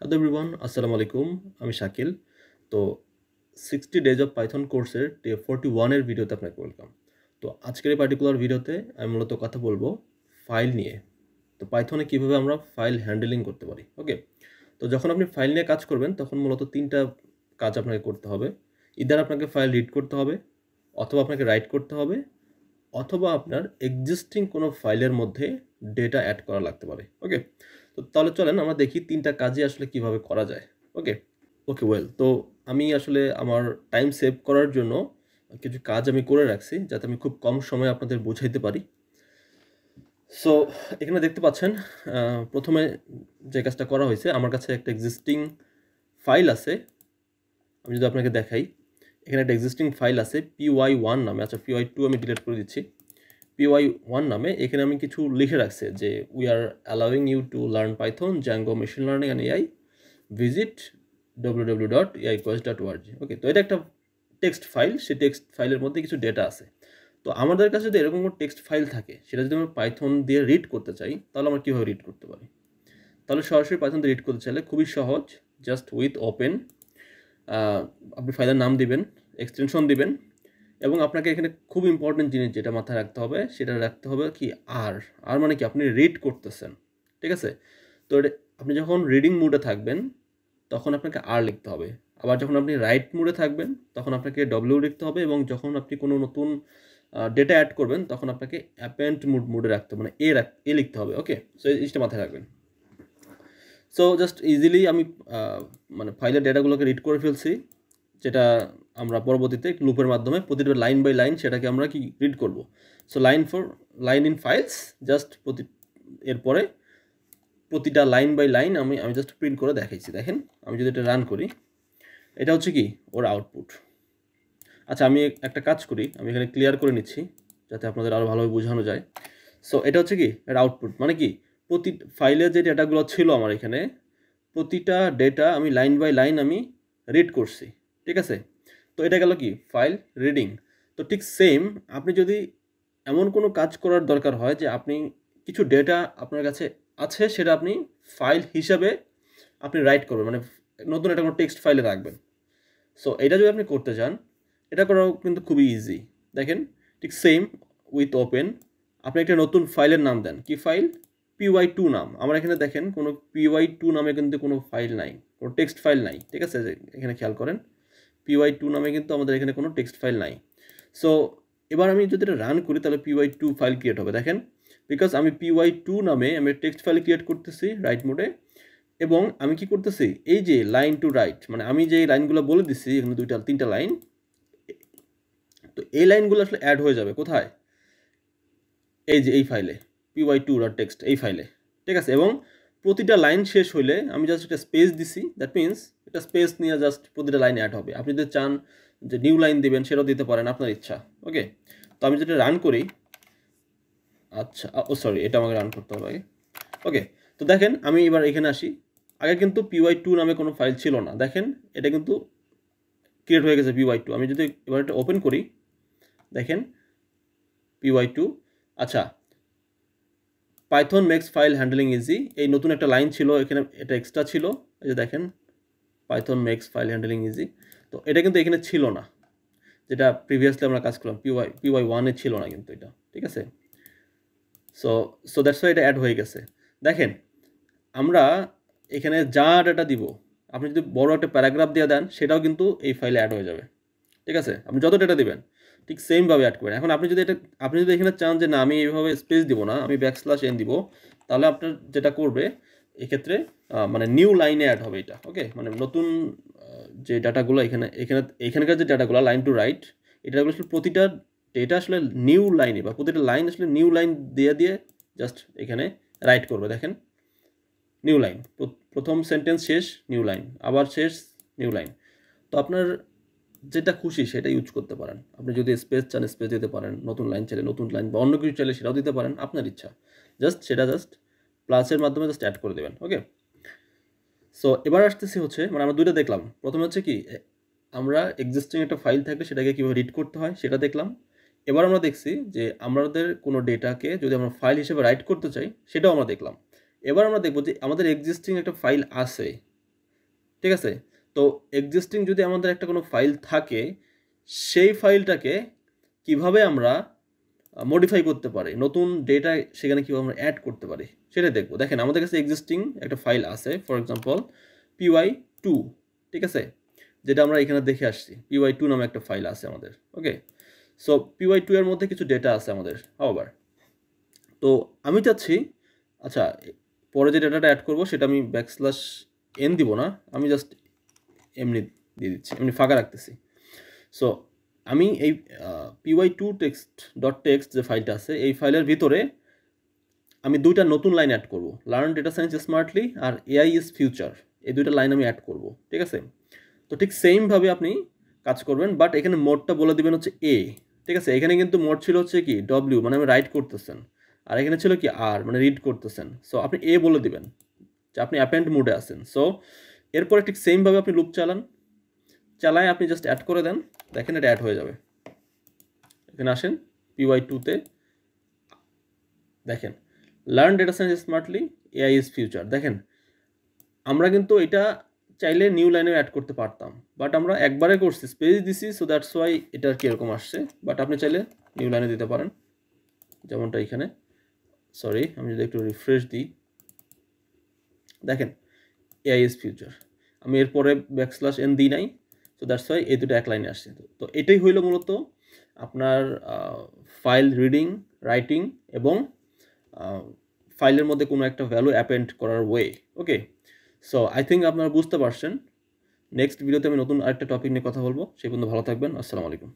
Hello everyone, আসসালামু আলাইকুম। আমি শাকিল। তো 60 ডেজ অফ পাইথন কোর্সের ডে 41 এর ভিডিওতে আপনাকে ওয়েলকাম। তো আজকের এই পার্টিকুলার ভিডিওতে আমি মূলত কথা বলবো ফাইল নিয়ে। তো পাইথনে কিভাবে আমরা ফাইল হ্যান্ডলিং করতে পারি। ওকে? তো যখন আপনি ফাইল নিয়ে কাজ করবেন তখন মূলত ৩টা কাজ আপনাকে করতে হবে। ইদার আপনাকে ফাইল রিড করতে হবে, অথবা আপনাকে রাইট করতে হবে, অথবা আপনার এক্সিস্টিং কোনো ফাইলের মধ্যে ডেটা অ্যাড করা লাগতে পারে। ওকে? তো তাহলে চলেন আমরা দেখি ৩টা কাজই আসলে কিভাবে করা যায়। ওকে? ওকে, ওয়েল, তো আমি আসলে আমার টাইম সেভ করার জন্য কিছু কাজ আমি করে রাখছি যাতে আমি খুব কম সময়ে আপনাদের বুঝাইতে পারি। সো এখানে দেখতে পাচ্ছেন প্রথমে যে কাজটা করা হয়েছে, আমার কাছে একটা এক্সিস্টিং ফাইল আছে। আমি যদি আপনাকে দেখাই, এখানে একটা এক্সিস্টিং ফাইল আছে py1 নামে। আচ্ছা, py2 আমি ডিলিট করে দিচ্ছি। py1 নামে এখানে আমি কিছু লিখে রাখছি যে we are allowing you to learn Python, Django, machine learning and AI, visit www.aicourse.org। Okay, তো এটা একটা টেক্সট ফাইল। সেই টেক্সট ফাইলের মধ্যে কিছু ডেটা আছে। তো আমাদের কাছে যদি এরকম কোনো টেক্সট ফাইল থাকে, সেটা যদি আমরা পাইথন দিয়ে রিড করতে চাই, তাহলে আমরা কীভাবে রিড করতে পারি? তাহলে সরাসরি পাইথন দিয়ে রিড করতে চাইলে খুবই সহজ। জাস্ট উইথ ওপেন আপনি ফাইলের নাম দিবেন, এক্সটেনশন দিবেন, এবং আপনাকে এখানে খুব ইম্পর্টেন্ট জিনিস যেটা মাথায় রাখতে হবে, সেটা রাখতে হবে কি আর আর মানে কি আপনি রিড করতেছেন। ঠিক আছে? তো আপনি যখন রিডিং মুডে থাকবেন তখন আপনাকে আর লিখতে হবে। আবার যখন আপনি রাইট মুডে থাকবেন তখন আপনাকে ডব্লিউ লিখতে হবে, এবং যখন আপনি কোনো নতুন ডেটা অ্যাড করবেন তখন আপনাকে অ্যাপেন্ড মুডে রাখতে হবে, মানে এ লিখতে হবে। ওকে? সো এই জিনিসটা মাথায় রাখবেন। সো জাস্ট ইজিলি আমি মানে ফাইলের ডেটাগুলোকে রিড করে ফেলছি, যেটা আমরা পরবর্তীতে লুপের মাধ্যমে প্রতিটা লাইন বাই লাইন সেটাকে আমরা কি রিড করব। So line in files, just এরপরে প্রতিটা লাইন বাই লাইন আমি জাস্ট প্রিন্ট করে দেখাইছি। দেখেন, আমি যদি এটা রান করি, এটা হচ্ছে কি ওর আউটপুট। আচ্ছা, আমি একটা কাজ করি, আমি এখানে ক্লিয়ার করে নিচ্ছি যাতে আপনাদের আরও ভালোভাবে বোঝানো যায়। সো এটা হচ্ছে কি এর আউটপুট, মানে কি প্রতি ফাইলে যে ডেটাগুলো ছিল আমার এখানে, প্রতিটা ডেটা আমি লাইন বাই লাইন আমি রিড করছি। ঠিক আছে? তো এটা গেল কি ফাইল রিডিং। তো ঠিক সেম, আপনি যদি এমন কোনো কাজ করার দরকার হয় যে আপনি কিছু ডেটা আপনার কাছে আছে, সেটা আপনি ফাইল হিসাবে আপনি রাইট করবেন, মানে নতুন একটা কোনো টেক্সট ফাইলে রাখবেন। সো এটা যদি আপনি করতে চান, এটা করাও কিন্তু খুবই ইজি। দেখেন, ঠিক সেম উইথ ওপেন আপনি একটা নতুন ফাইলের নাম দেন। কি ফাইল? py2 নাম। আমার এখানে দেখেন কোনো py2 নামে কিন্তু কোনো ফাইল নাই, কোনো টেক্সট ফাইল নাই। ঠিক আছে? এখানে খেয়াল করেন, py2 নামে কিন্তু আমাদের এখানে কোনো টেক্সট ফাইল নাই। সো এবার আমি যদি এটা রান করি তাহলে py2 ফাইল ক্রিয়েট হবে। দেখেন, বিকজ আমি py2 নামে আমি টেক্সট ফাইল ক্রিয়েট করতেছি রাইট মোডে, এবং আমি কি করতেছি, এই যে লাইন টু রাইট, মানে আমি যে লাইনগুলো বলে দিচ্ছি এখানে 3টা লাইন, তো এই লাইনগুলো আসলে অ্যাড হয়ে যাবে কোথায়? এই যে এই ফাইলে py2.txt এই ফাইলে। ঠিক আছে? এবং প্রতিটা লাইন শেষ হইলে আমি জাস্ট একটা স্পেস দিছি, দ্যাট মিনস এটা স্পেস নিয়ে জাস্ট প্রতিটা লাইন অ্যাড হবে। আপনি যদি চান যে নিউ লাইন দিবেন সেটাও দিতে পারেন, আপনার ইচ্ছা। ওকে? তো আমি যেটা রান করি, আচ্ছা ও সরি, এটা আমাকে রান করতে হবে আগে। ওকে, তো দেখেন আমি এবার এখানে আসি। আগে কিন্তু py2 নামে কোনো ফাইল ছিল না। দেখেন, এটা কিন্তু ক্রিয়েট হয়ে গেছে py2। আমি যদি এবার এটা ওপেন করি, দেখেন py2। আচ্ছা, Python makes file handling easy, এই নতুন একটা লাইন ছিল এখানে, এটা এক্সট্রা ছিল। এই যে দেখেন, Python makes file handling easy. তো এটা কিন্তু এখানে ছিল না, যেটা প্রিভিয়াসলি আমরা কাজ করলাম py1 ছিল না কিন্তু এটা। ঠিক আছে? সো সো দ্যাটস ওয়াই এটা অ্যাড হয়ে গেছে। দেখেন, আমরা এখানে যা ডাটা দিব, আপনি যদি বড় একটা প্যারাগ্রাফ দিয়ে দেন সেটাও কিন্তু এই ফাইলে অ্যাড হয়ে যাবে। ঠিক আছে? আপনি যত ডেটা দিবেন ঠিক সেমভাবে অ্যাড করবেন। এখন আপনি যদি এখানে চান যে না আমি এইভাবে স্পেস দিব না, আমি \n দিব, তাহলে আপনার যেটা করবে এক্ষেত্রে মানে নিউ লাইনে অ্যাড হবে এটা। ওকে? মানে নতুন যে ডাটাগুলো এখানকার যে ডাটাগুলো লাইন টু রাইট, এটা আসলে প্রতিটা ডেটা আসলে নিউ লাইনে, বা প্রতিটা লাইন আসলে নিউ লাইন দিয়ে জাস্ট এখানে রাইট করবে। দেখেন, নিউ লাইন, প্রথম সেন্টেন্স শেষ, নিউ লাইন, আবার শেষ, নিউ লাইন। তো আপনার যেটা খুশি সেটা ইউজ করতে পারেন। আপনি যদি স্পেস চান স্পেস দিতে পারেন, নতুন লাইন চাইলে নতুন লাইন, বা অন্য কিছু চাইলে সেটাও দিতে পারেন, আপনার ইচ্ছা। জাস্ট প্লাসের মাধ্যমে জাস্ট অ্যাড করে দেবেন। ওকে? সো এবার আসতেছি হচ্ছে, মানে আমরা দুইটা দেখলাম। প্রথমে হচ্ছে কি আমরা এক্সিস্টিং একটা ফাইল থাকলে সেটাকে কীভাবে রিড করতে হয় সেটা দেখলাম। এবার আমরা দেখছি যে আমাদের কোনো ডেটাকে যদি আমরা ফাইল হিসেবে রাইট করতে চাই সেটাও আমরা দেখলাম। এবার আমরা দেখব যে আমাদের এক্সিস্টিং একটা ফাইল আছে, ঠিক আছে? তো এক্সিস্টিং যদি আমাদের একটা কোনো ফাইল থাকে, সেই ফাইলটাকে কিভাবে আমরা মডিফাই করতে পারি, নতুন ডেটা সেখানে কীভাবে আমরা অ্যাড করতে পারি সেটাই দেখবো। দেখেন আমাদের কাছে এক্সিস্টিং একটা ফাইল আছে, ফর এক্সাম্পল py2, ঠিক আছে, যেটা আমরা এখানে দেখে আসছি। py2 নামে একটা ফাইল আছে আমাদের। ওকে, সো py2 এর মধ্যে কিছু ডেটা আছে আমাদের আবার। তো আমি চাচ্ছি, আচ্ছা পরে যে ডেটাটা অ্যাড করবো সেটা আমি \n দিব না, আমি জাস্ট এমনি দিয়ে দিচ্ছি, এমনি ফাঁকা রাখতেছি। সো আমি এই py2text.txt যে ফাইলটা আছে, এই ফাইলের ভিতরে আমি দুইটা নতুন লাইন অ্যাড করব, লার্ন ডেটা সায়েন্স স্মার্টলি আর এআই ইজ ফিউচার, এই দুইটা লাইন আমি অ্যাড করব। ঠিক আছে, তো ঠিক সেমভাবে আপনি কাজ করবেন, বাট এখানে মোডটা বলে দিবেন হচ্ছে এ। ঠিক আছে, এখানে কিন্তু মোড ছিল হচ্ছে কি ডব্লিউ, মানে আমি রাইট করতেছেন, আর এখানে ছিল কি আর, মানে রিড করতেছেন। সো আপনি এ বলে দিবেন যে আপনি অ্যাপেন্ড মোডে আছেন। সো এরপরে ঠিক সেমভাবে আপনি লুপ চালায় আপনি জাস্ট অ্যাড করে দেন, দেখেন এটা অ্যাড হয়ে যাবে। এখানে আসেন py2-তে, দেখেন learn data science smartly AI is future. দেখেন আমরা কিন্তু এটা চাইলে নিউ লাইনে অ্যাড করতে পারতাম, বাট আমরা একবারে করছি, স্পেস দিছি, সো দ্যাটস ওয়াই এটা আর কি এরকম আসছে। বাট আপনি চাইলে নিউ লাইনে দিতে পারেন, যেমনটা এখানে। সরি, আমি যদি একটু রিফ্রেশ দিই, দেখেন এআই ইজ ফিউচার, আমি এরপরে \n দিই নাই, সো দ্যাটস ওয়াই এই দুটো এক লাইনে আসছে। তো এটাই হইল মূলত আপনার ফাইল রিডিং, রাইটিং এবং ফাইলের মধ্যে কোনো একটা ভ্যালু অ্যাপেন্ড করার way. Okay, so I think আপনারা বুঝতে পারছেন। নেক্সট ভিডিওতে আমি নতুন আরেকটা টপিক নিয়ে কথা বলবো। সেই পর্যন্ত ভালো থাকবেন। আসসালামু আলাইকুম।